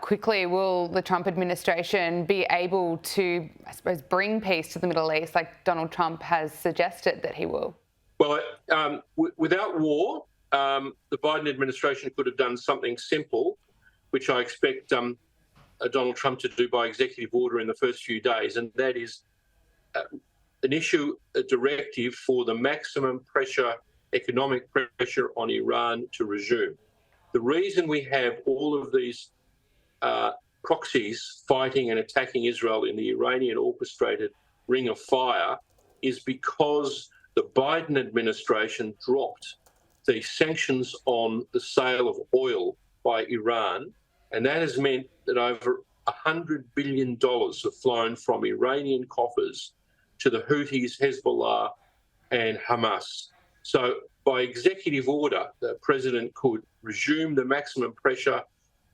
quickly will the Trump administration be able to, I suppose, bring peace to the Middle East like Donald Trump has suggested that he will? Well, without war, the Biden administration could have done something simple, which I expect Donald Trump to do by executive order in the first few days, and that is issue a directive for the maximum pressure, economic pressure on Iran to resume. The reason we have all of these proxies fighting and attacking Israel in the Iranian-orchestrated ring of fire is because the Biden administration dropped the sanctions on the sale of oil by Iran, and that has meant that over $100 billion have flown from Iranian coffers to the Houthis, Hezbollah and Hamas. So by executive order, the president could resume the maximum pressure,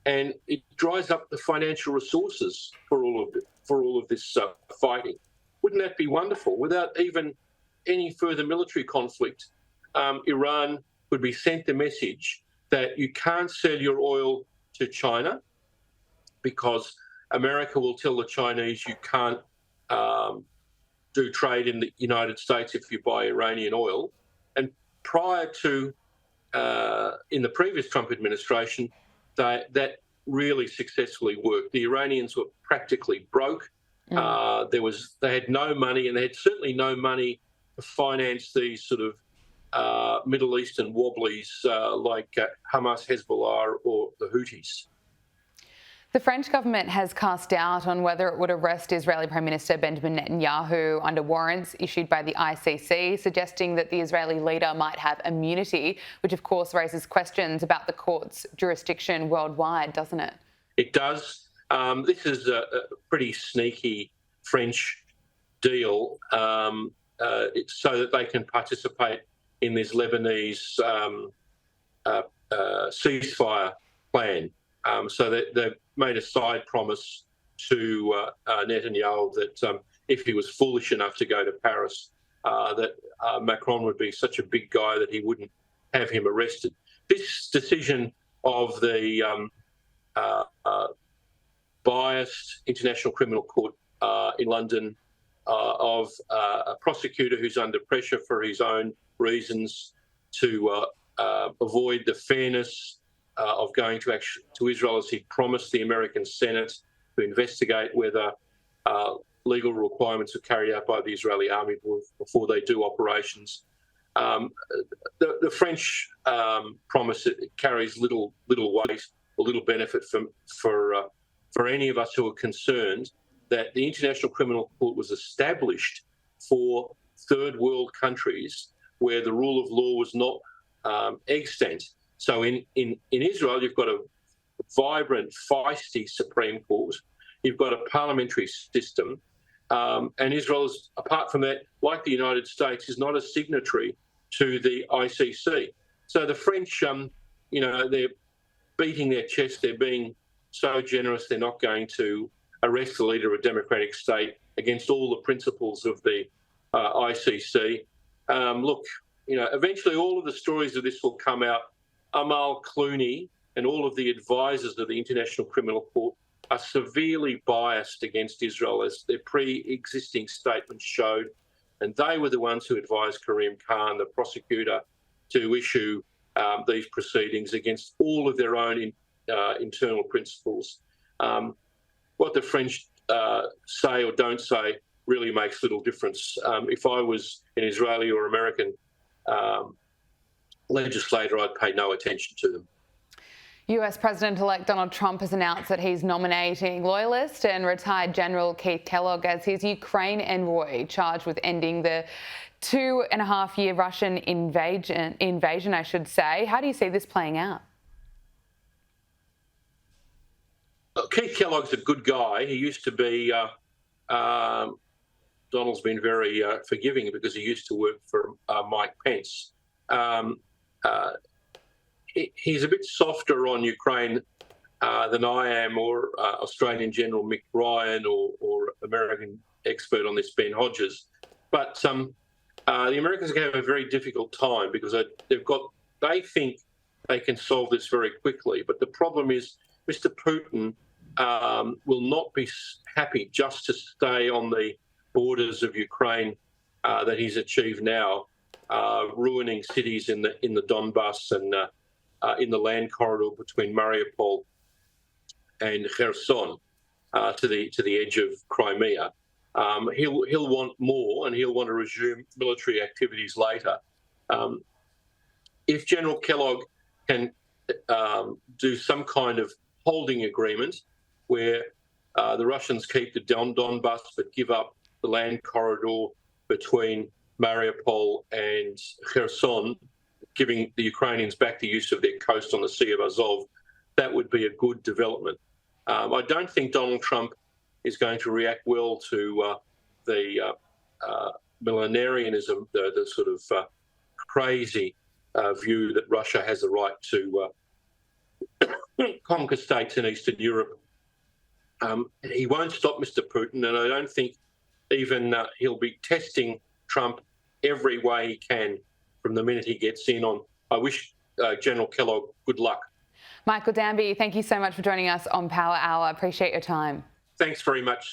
and it dries up the financial resources for all of this fighting. Wouldn't that be wonderful? Without even any further military conflict, Iran would be sent the message that you can't sell your oil to China because America will tell the Chinese you can't do trade in the United States if you buy Iranian oil. And prior to, in the previous Trump administration, that really successfully worked. The Iranians were practically broke. They had no money, and they had certainly no money to finance these sort of Middle Eastern wobblies like Hamas, Hezbollah, or the Houthis. The French government has cast doubt on whether it would arrest Israeli Prime Minister Benjamin Netanyahu under warrants issued by the ICC, suggesting that the Israeli leader might have immunity, which of course raises questions about the court's jurisdiction worldwide, doesn't it? It does. This is a pretty sneaky French deal it's so that they can participate in this Lebanese ceasefire plan. So they've made a side promise to Netanyahu that if he was foolish enough to go to Paris, that Macron would be such a big guy that he wouldn't have him arrested. This decision of the biased International Criminal Court in London, of a prosecutor who's under pressure for his own reasons to avoid the fairness of going to Israel as he promised the American Senate to investigate whether legal requirements are carried out by the Israeli army before they do operations. The French promise carries little weight or little benefit for any of us who are concerned that the International Criminal Court was established for third world countries where the rule of law was not extant. So in Israel, you've got a vibrant, feisty Supreme Court. You've got a parliamentary system. And Israel is, apart from that, like the United States, is not a signatory to the ICC. So the French, they're beating their chest. They're being so generous. They're not going to arrest the leader of a democratic state against all the principles of the ICC. Eventually all of the stories of this will come out. Amal Clooney and all of the advisors of the International Criminal Court are severely biased against Israel, as their pre-existing statements showed. And they were the ones who advised Karim Khan, the prosecutor, to issue these proceedings against all of their own internal principles. What the French say or don't say really makes little difference. If I was an Israeli or American legislator, I'd pay no attention to them. US President-elect Donald Trump has announced that he's nominating loyalist and retired General Keith Kellogg as his Ukraine envoy, charged with ending the 2.5-year Russian invasion, I should say. How do you see this playing out? Keith Kellogg's a good guy. He used to be, Donald's been very forgiving because he used to work for Mike Pence. He's a bit softer on Ukraine than I am, or Australian General Mick Ryan, or American expert on this Ben Hodges. But the Americans are going to have a very difficult time because they think they can solve this very quickly. But the problem is Mr. Putin will not be happy just to stay on the borders of Ukraine that he's achieved now, ruining cities in the Donbass and in the land corridor between Mariupol and Kherson to the edge of Crimea. He'll want more, and he'll want to resume military activities later. If General Kellogg can do some kind of holding agreement where the Russians keep the Donbass but give up the land corridor between Mariupol and Kherson, giving the Ukrainians back the use of their coast on the Sea of Azov, that would be a good development. I don't think Donald Trump is going to react well to the millenarianism, the sort of crazy view that Russia has a right to conquer states in Eastern Europe. He won't stop Mr. Putin, and I don't think even he'll be testing Trump every way he can from the minute he gets in on. I wish General Kellogg good luck. Michael Danby, thank you so much for joining us on Power Hour. Appreciate your time. Thanks very much.